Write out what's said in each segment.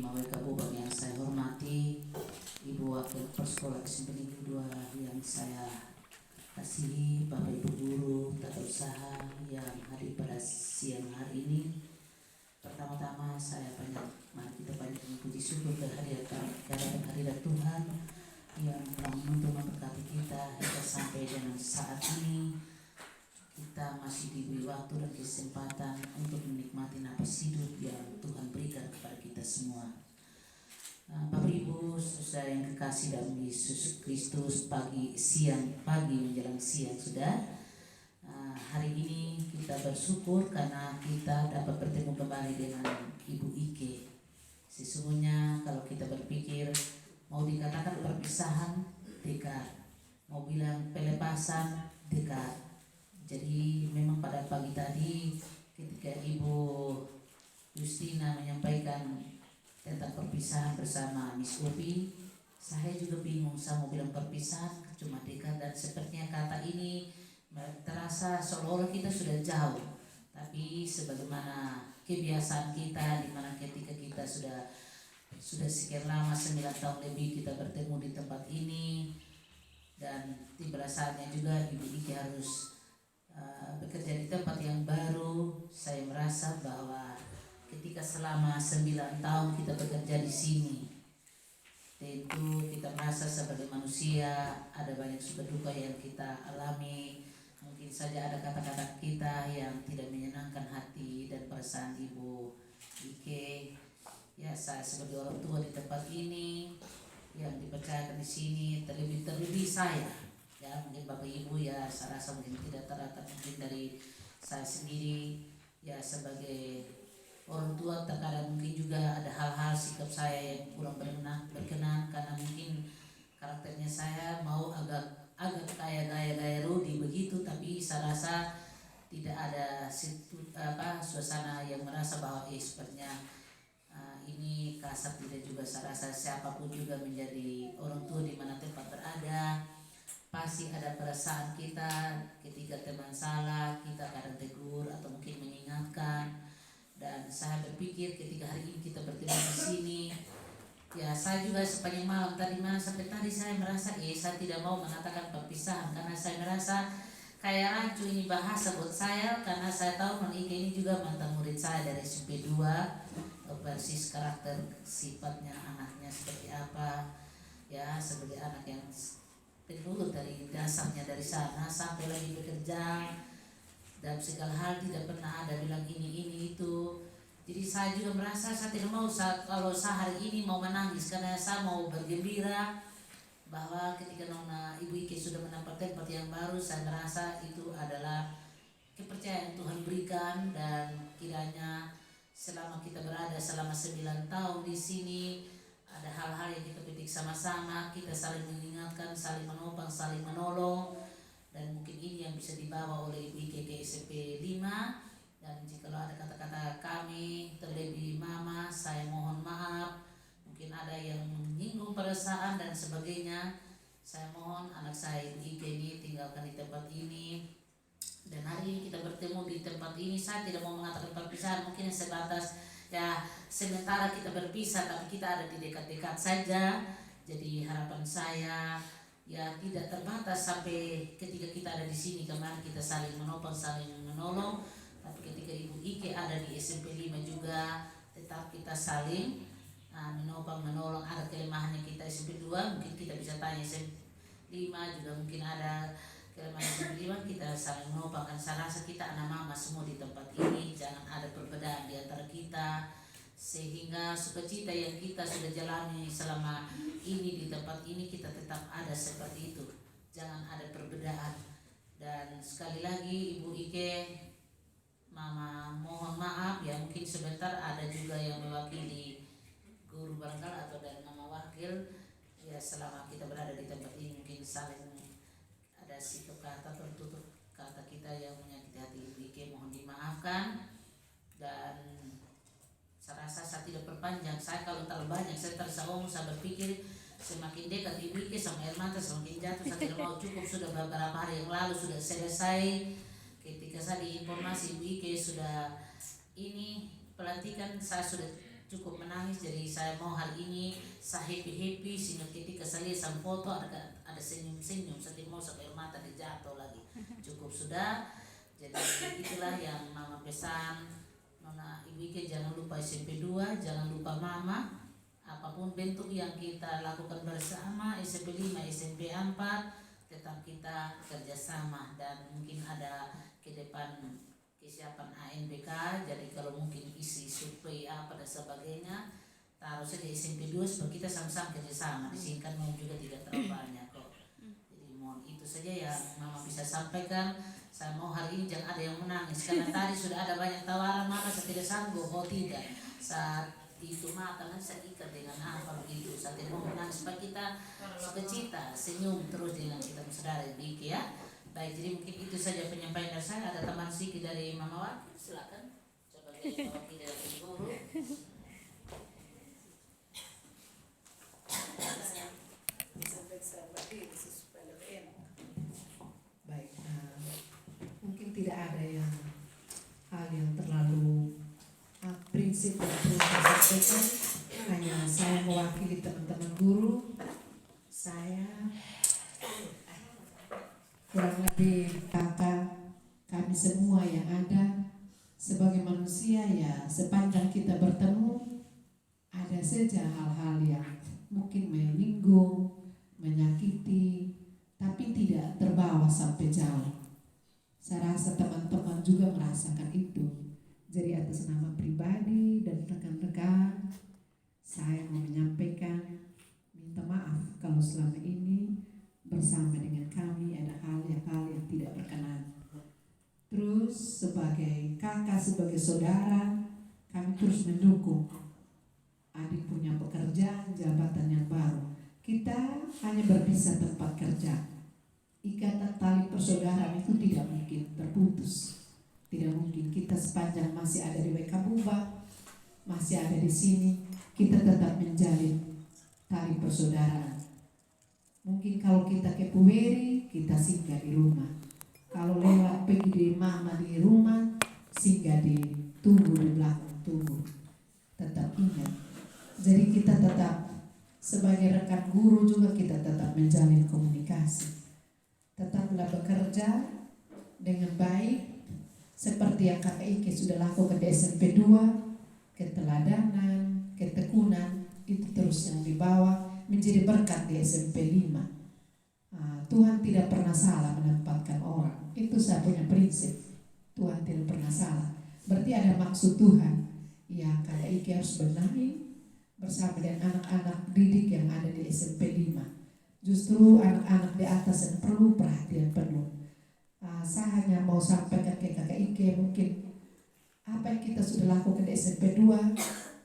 Maweka Bubang yang saya hormati, Ibu Wakil Persekolah SMP Negeri 2 yang saya kasihi, Bapak Ibu Guru, tata usaha yang hadir pada siang hari ini. Pertama-tama mari kita panjatkan puji syukur kehadirat Tuhan yang telah menuntun memberkati kita hingga sampai dengan saat ini. Kita masih diberi waktu dan kesempatan untuk menikmati napas hidup yang Tuhan berikan kepada kita semua. Bapak Ibu, saudara yang kekasih dalam Yesus Kristus, pagi menjelang siang sudah. Hari ini kita bersyukur karena kita dapat bertemu kembali dengan Ibu Ike. Sesungguhnya kalau kita berpikir mau dikatakan perpisahan dekat, mau bilang pelepasan dekat. Jadi memang pada pagi tadi ketika Ibu Justina menyampaikan tentang perpisahan bersama Miss Upi, saya juga bingung, saya mau bilang perpisahan cuma dekat, dan sepertinya kata ini terasa seolah-olah kita sudah jauh. Tapi sebagaimana kebiasaan kita, di mana ketika kita sudah sekian lama, 9 tahun lebih kita bertemu di tempat ini, dan tiba saatnya juga Ibu Ike harus bekerja di tempat yang baru. Saya merasa bahwa ketika selama 9 tahun kita bekerja di sini, tentu kita merasa sebagai manusia ada banyak suka duka yang kita alami. Mungkin saja ada kata-kata kita yang tidak menyenangkan hati dan perasaan Ibu Ike. Ya, saya sebagai orang tua di tempat ini yang dipercayakan di sini, terlebih saya. Ya, mungkin Bapak Ibu ya saya rasa mungkin tidak terdapat, mungkin dari saya sendiri ya sebagai orang tua terkadang mungkin juga ada hal-hal sikap saya yang kurang berkenan karena mungkin karakternya saya mau agak kayak gaya Rudy begitu, tapi saya rasa tidak ada suasana yang merasa bahwa sepertinya ini kasar. Tidak juga, saya rasa siapapun juga menjadi orang tua di mana tempat berada, pasti ada perasaan kita ketika teman salah, kita kadang tegur atau mungkin mengingatkan. Dan saya berpikir ketika hari ini kita bertemu di sini, ya saya juga sepanjang malam tadi sampai tadi saya merasa saya tidak mau mengatakan perpisahan karena saya merasa kayak rancu ini bahasa buat saya, karena saya tahu Ike ini juga mantan murid saya dari SMP 2, persis karakter sifatnya anaknya seperti apa ya, sebagai anak yang penurut dari dasarnya dari sana sampai lagi bekerja dan segala hal tidak pernah ada bilang ini itu. Jadi saya juga merasa saya tidak mau kalau saya hari ini mau menangis karena saya mau bergembira bahwa ketika Nona Ibu Ike sudah mendapat tempat yang baru. Saya merasa itu adalah kepercayaan Tuhan berikan, dan kiranya selama kita berada selama 9 tahun di sini ada hal-hal yang kita petik sama-sama, kita saling mengingatkan, saling menopang, saling menolong, dan mungkin ini yang bisa dibawa oleh Ibu Ike ke SMP 5. Dan jika ada kata-kata kami, terlebih Mama, saya mohon maaf. Mungkin ada yang menyinggung perasaan dan sebagainya. Saya mohon anak saya Ibu Ike ini tinggalkan di tempat ini. Dan hari ini kita bertemu di tempat ini, saya tidak mau mengatakan perpisahan, mungkin sebatas ya sementara kita berpisah tapi kita ada di dekat-dekat saja. Jadi harapan saya ya tidak terbatas sampai ketika kita ada di sini, kemarin kita saling menopang, saling menolong. Tapi ketika Ibu Ike ada di SMP 5 juga tetap kita saling menopang, menolong. Ada kelemahannya kita SMP 2, mungkin kita bisa tanya SMP 5 juga mungkin ada kelemahan SMP 5, kita saling menopang. Saya rasa kita anak mama semua di tempat ini, jangan ada perbedaan di antara kita, sehingga sukacita yang kita sudah jalani selama ini di tempat ini kita tetap ada seperti itu, jangan ada perbedaan. Dan sekali lagi Ibu Ike, Mama mohon maaf ya, mungkin sebentar ada juga yang mewakili guru barangkali atau dari Mama wakil ya, selama kita berada di tempat ini mungkin saling ada sikap kata tertutup kata kita yang menyakiti hati Ibu Ike, mohon dimaafkan. Dan saya rasa saya tidak perpanjang, saya kalau terlalu banyak saya tersaung, saya berpikir semakin dekat Ibu Ike sama air mata semakin jatuh. Saya tidak mau, cukup sudah beberapa hari yang lalu sudah selesai. Ketika saya diinformasi Ibu Ike sudah ini pelantikan, saya sudah cukup menangis. Jadi saya mau hari ini saya happy sehingga ketika saya lihat sama foto ada senyum saya mau sampai air mata dijatuh lagi. Cukup sudah. Jadi itulah yang mama pesan. Nona Ibu Ike, jangan lupa SMP 2, jangan lupa mama. Apapun bentuk yang kita lakukan bersama, SMP 5, SMP 4, tetap kita kerjasama. Dan mungkin ada ke depan kesiapan ANBK, jadi kalau mungkin isi survei apa dan sebagainya, taruh saja SMP 2 supaya kita sama-sama kerjasama. Di sini kan juga tidak terlalu banyak kok. Jadi mohon itu saja yang mama bisa sampaikan. Saya mau hari ini jangan ada yang menangis, karena tadi sudah ada banyak tawaran, mama saya tidak sanggup. Oh tidak, saat itu makan saya ikat dengan apa begitu. Saat itu mau menangis supaya kita sukacita, senyum terus dengan kita saudara Ibu ya. Baik, jadi mungkin itu saja penyampaian dari saya. Ada tambahan sedikit dari Mama Wati, silakan sebagai wakil dari guru. Baik, mungkin tidak ada hal yang terlalu prinsip yang perlu saya sampaikan. Hanya saya mewakili teman-teman guru. Saya kurang lebih kakak kami semua yang ada sebagai manusia ya, sepanjang kita bertemu ada saja hal-hal yang mungkin menyinggung, menyakiti, tapi tidak terbawa sampai jauh. Saya rasa teman-teman juga merasakan itu. Jadi atas nama pribadi dan rekan-rekan, saya mau menyampaikan minta maaf kalau selama ini bersama dengan kami ada hal yang tidak berkenan. Terus sebagai kakak, sebagai saudara, kami terus mendukung adik punya pekerjaan, jabatan yang baru. Kita hanya berpisah tempat kerja. Ikatan tali persaudaraan itu tidak mungkin terputus. Tidak mungkin. Kita sepanjang masih ada di Wekabuba, masih ada di sini, kita tetap menjalin tali persaudaraan. Mungkin kalau kita ke Puweri, kita singgah di rumah. Kalau lewat pergi di mama di rumah, singgah tunggu di belakang, tunggu. Tetap ingat. Jadi kita tetap sebagai rekan guru juga kita tetap menjalin komunikasi. Tetaplah bekerja dengan baik seperti yang Kakak Ike sudah lakukan di SMP 2, keteladanan, ketekunan itu terus yang dibawa menjadi berkat di SMP 5. Tuhan tidak pernah salah menempatkan orang. Itu saya punya prinsip. Tuhan tidak pernah salah. Berarti ada maksud Tuhan. Ya, Kakak Ike harus benahi bersama dengan anak-anak didik yang ada di SMP 5. Justru anak-anak di atas yang perlu perhatian penuh. Saya hanya mau sampaikan ke Kakak Ike, mungkin apa yang kita sudah lakukan di SMP 2,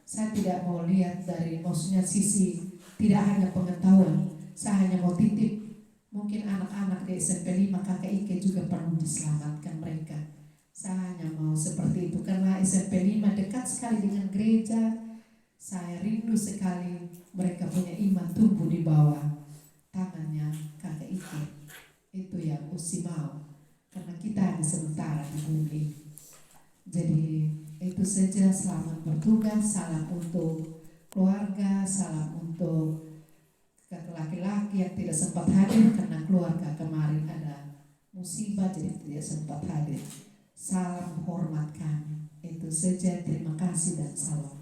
saya tidak mau lihat dari maksudnya sisi tidak hanya pengetahuan. Saya hanya mau titip, mungkin anak-anak di SMP 5 Kakak Ike juga perlu diselamatkan mereka. Saya hanya mau seperti itu karena SMP 5 dekat sekali dengan gereja. Saya rindu sekali mereka punya iman tumbuh di bawah tangannya Kakak Ike. Itu yang Usi mau, karena kita hanya sementara di bumi. Jadi itu saja, selamat bertugas, salam untuk keluarga, salam untuk laki-laki yang tidak sempat hadir karena keluarga kemarin ada musibah jadi tidak sempat hadir. Salam hormat kami. Itu saja, terima kasih dan salam.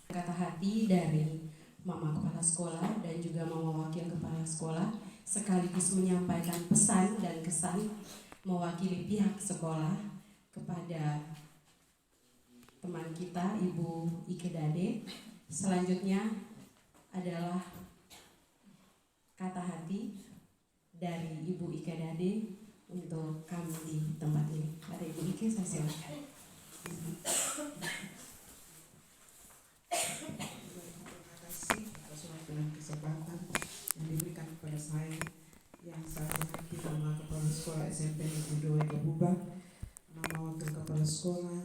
Kata hati dari Mama Kepala Sekolah dan juga Mama Wakil Kepala Sekolah sekaligus menyampaikan pesan dan kesan mewakili pihak sekolah kepada teman kita Ibu Ike Dade. Selanjutnya adalah kata hati dari Ibu Ike Dade untuk kami di tempat ini. Ada Ibu Ike, saya silakan. Dengan kesempatan yang diberikan kepada saya yang saya hormati Mama Kepala Sekolah SMP Negeri 2 Wekabuba, Mama Wakil Kepala Sekolah,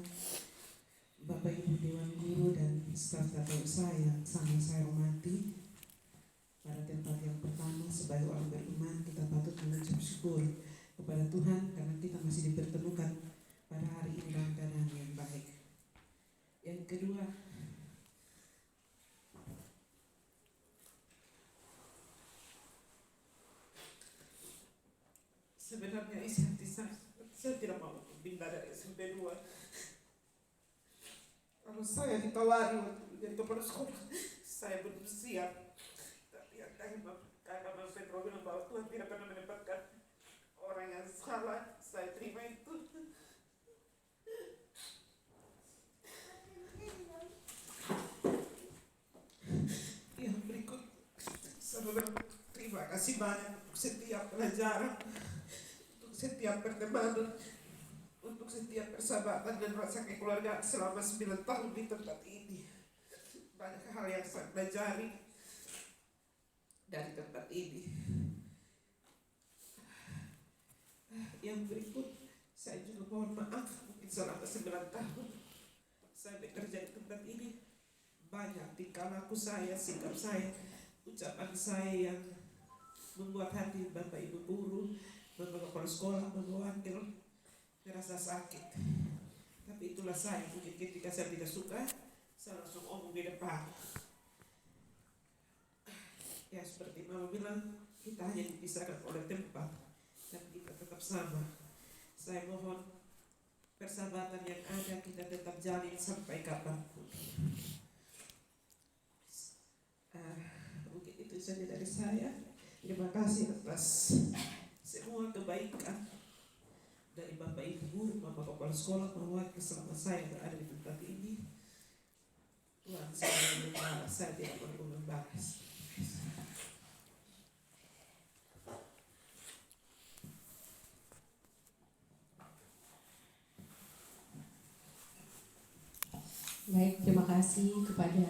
Bapak Ibu Dewan Guru dan staf tata usaha yang sangat saya hormati. Pada tempat yang pertama, sebagai orang beriman kita patut mengucap syukur kepada Tuhan karena kita masih dipertemukan pada hari ini dalam keadaan yang baik. Yang kedua, sebenarnya isi hati saya tidak mau pindah dari SMP 2. Kalau saya ditawari untuk menjadi kepala sekolah, saya belum siap. Tapi yang karena Mas Petro bilang bahwa Tuhan tidak pernah menempatkan orang yang salah, saya terima itu. Yang berikut, saya berterima kasih banyak untuk setiap pelajaran, untuk setiap pertemanan, untuk setiap persahabatan dan rasa kekeluargaan selama 9 tahun di tempat ini. Banyak hal yang saya pelajari dari tempat ini. Yang berikut, saya juga mohon maaf mungkin selama 9 tahun saya bekerja di tempat ini. Banyak tingkah laku saya, sikap saya, ucapan saya yang membuat hati Bapak Ibu guru, Bapak kepala sekolah, Bapak wakil merasa sakit. Tapi itulah saya, mungkin ketika saya tidak suka, saya langsung omong di depan. Ya seperti Mama bilang, kita hanya dipisahkan oleh tempat, dan kita tetap sama. Saya mohon persahabatan yang ada kita tetap jalin sampai kapanpun. Mungkin itu saja dari saya. Terima kasih atas semua kebaikan dari Bapak Ibu guru, Bapak kepala sekolah, Bapak selama saya berada di tempat ini. Tuhan saya membalas, saya tidak perlu membalas. Baik, terima kasih kepada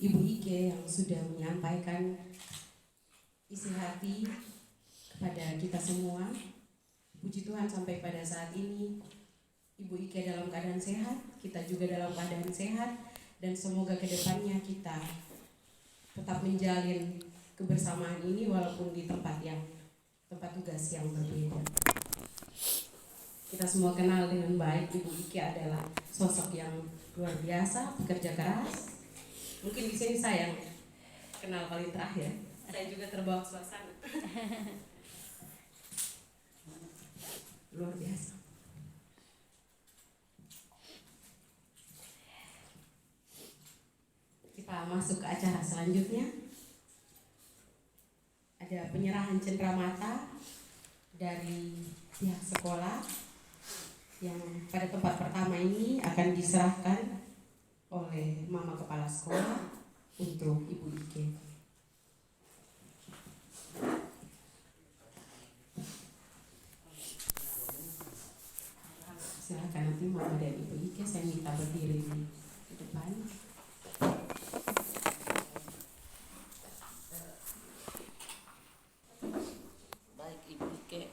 Ibu Ike yang sudah menyampaikan isi hati kepada kita semua. Puji Tuhan sampai pada saat ini Ibu Ike dalam keadaan sehat, kita juga dalam keadaan sehat, dan semoga kedepannya kita tetap menjalin kebersamaan ini walaupun di tempat tugas yang berbeda. Kita semua kenal dengan baik Ibu Ike adalah sosok yang luar biasa, bekerja keras. Mungkin di sini saya yang kenal paling terakhir. Saya juga terbawa suasana. Luar biasa. Kita masuk ke acara selanjutnya. Ada penyerahan cenderamata dari pihak sekolah yang pada tempat pertama ini akan diserahkan oleh Mama Kepala Sekolah untuk Ibu Ike. Silakan nanti Mama dan Ibu Ike, saya minta berdiri di depan. Baik Ibu Ike,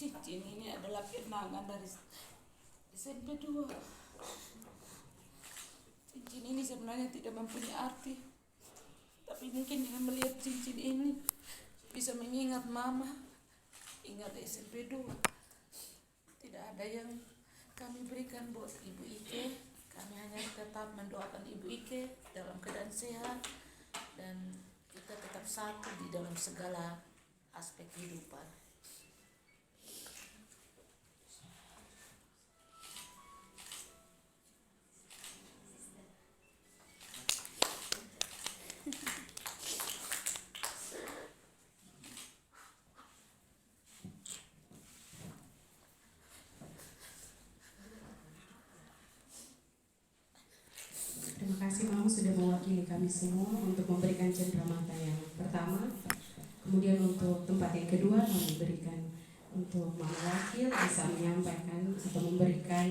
cincin ini adalah kenangan dari SMP 2. Cincin ini sebenarnya tidak mempunyai arti, tapi mungkin dengan melihat cincin ini bisa mengingat Mama, ingat SMP 2. Tidak ada yang kami berikan buat Ibu Ike. Kami hanya tetap mendoakan Ibu Ike dalam keadaan sehat dan kita tetap satu di dalam segala aspek kehidupan. Terima kasih Mama sudah mewakili kami semua untuk memberikan cenderamata yang pertama. Kemudian untuk tempat yang kedua kami berikan untuk Mama Wakil bisa menyampaikan atau memberikan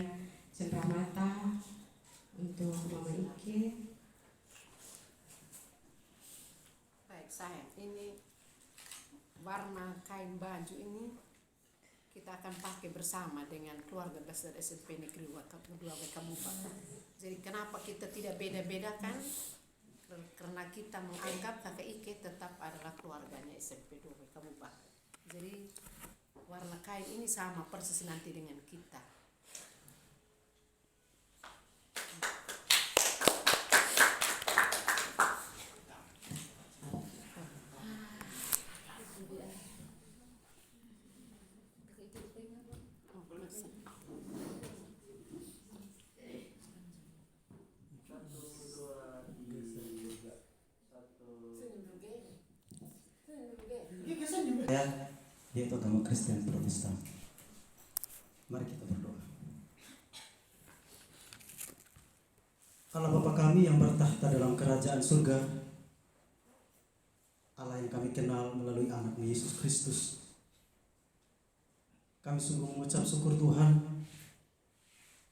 cenderamata untuk Mama Ike. Baik sayang, ini warna kain baju ini kita akan pakai bersama dengan keluarga besar SMP Negeri 2 Kabupaten. Jadi kenapa kita tidak beda-bedakan? Karena kita menganggap kakak Ike tetap adalah keluarganya SMP 2 Kabupaten. Jadi warna kain ini sama persis nanti dengan kita. Saya yaitu agama Kristen Protestan. Mari kita berdoa. Allah Bapa kami yang bertahta dalam kerajaan surga, Allah yang kami kenal melalui anak-Mu Yesus Kristus, kami sungguh mengucap syukur Tuhan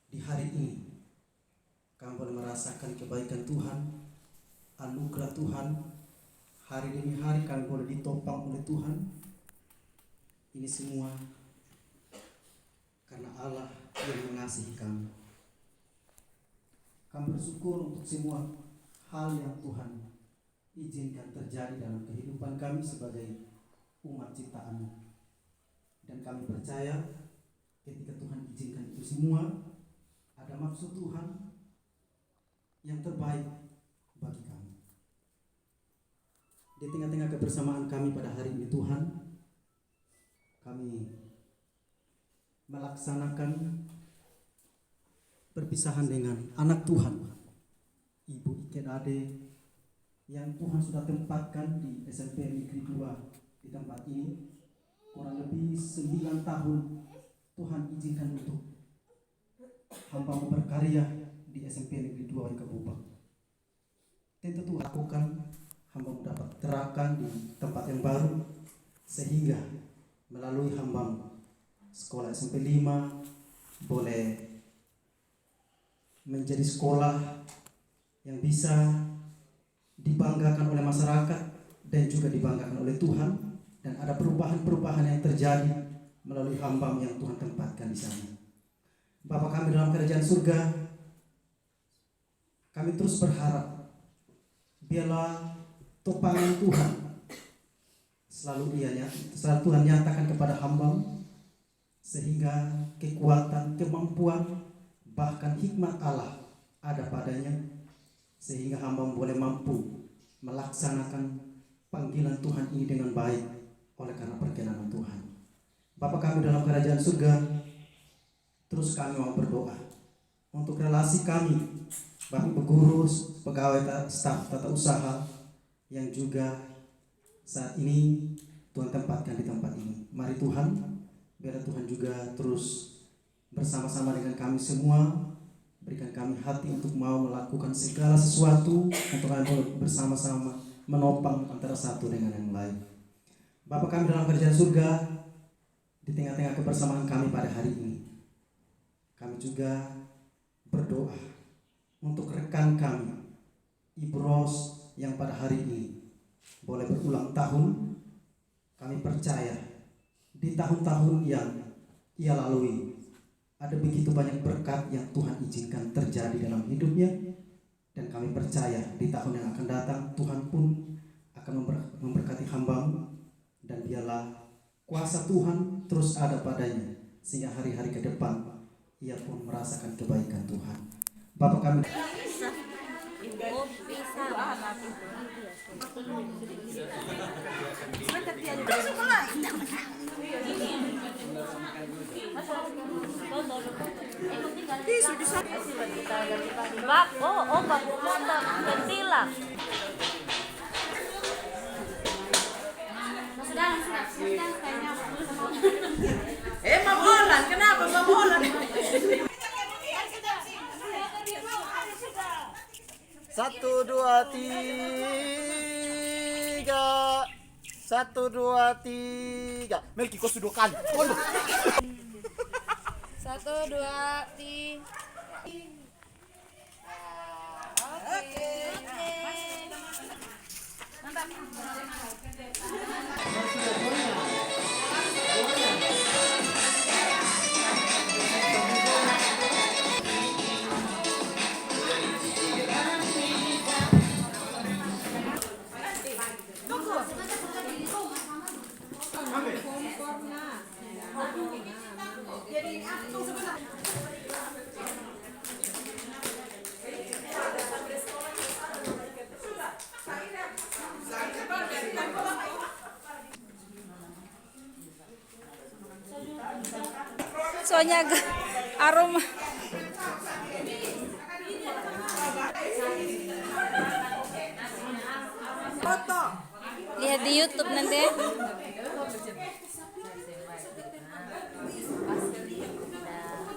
di hari ini. Kami boleh merasakan kebaikan Tuhan, anugerah Tuhan. Hari demi hari kami boleh ditopang oleh Tuhan. Ini semua karena Allah yang mengasihi kami. Kami bersyukur untuk semua hal yang Tuhan izinkan terjadi dalam kehidupan kami sebagai umat ciptaan-Mu. Dan kami percaya ketika Tuhan izinkan itu semua, ada maksud Tuhan yang terbaik bagi kami. Di tengah-tengah kebersamaan kami pada hari ini Tuhan, kami melaksanakan perpisahan dengan anak Tuhan, Ibu Ike Ade, yang Tuhan sudah tempatkan di SMP Negeri 2 di tempat ini. Kurang lebih 9 tahun Tuhan izinkan untuk hamba-Mu berkarya di SMP Negeri 2 Wainkabubak. Tentu Tuhan lakukan, hamba-Mu dapat terapkan di tempat yang baru, sehingga melalui hamba sekolah SMP 5 boleh menjadi sekolah yang bisa dibanggakan oleh masyarakat dan juga dibanggakan oleh Tuhan, dan ada perubahan-perubahan yang terjadi melalui hamba yang Tuhan tempatkan di sana. Bapa kami dalam kerajaan surga, kami terus berharap biarlah topangan Tuhan selalu Tuhan nyatakan kepada hamba, sehingga kekuatan, kemampuan, bahkan hikmat Allah ada padanya, sehingga hamba boleh mampu melaksanakan panggilan Tuhan ini dengan baik oleh karena perkenanan Tuhan. Bapa kami dalam kerajaan surga, terus kami mau berdoa untuk relasi kami, Bapak Ibu guru, pegawai staf tata usaha yang juga saat ini Tuhan tempatkan di tempat ini. Mari Tuhan, biar Tuhan juga terus bersama-sama dengan kami semua, berikan kami hati untuk mau melakukan segala sesuatu untuk kami bersama-sama menopang antara satu dengan yang lain. Bapa kami dalam kerajaan surga, di tengah-tengah kebersamaan kami pada hari ini, kami juga berdoa untuk rekan kami, Ibu Ros, yang pada hari ini boleh berulang tahun. Kami percaya di tahun-tahun yang ia lalui ada begitu banyak berkat yang Tuhan izinkan terjadi dalam hidupnya, dan kami percaya di tahun yang akan datang Tuhan pun akan memberkati hamba-Mu, dan biarlah kuasa Tuhan terus ada padanya sehingga hari-hari ke depan ia pun merasakan kebaikan Tuhan. Bapak kami Mamolan, kenapa Mamolan? 1, 2, 3. 1, 2, 3. Melki, kau sudah kali. 1, 2, 3. Oke. Soalnya aroma. Foto. Lihat di YouTube nanti.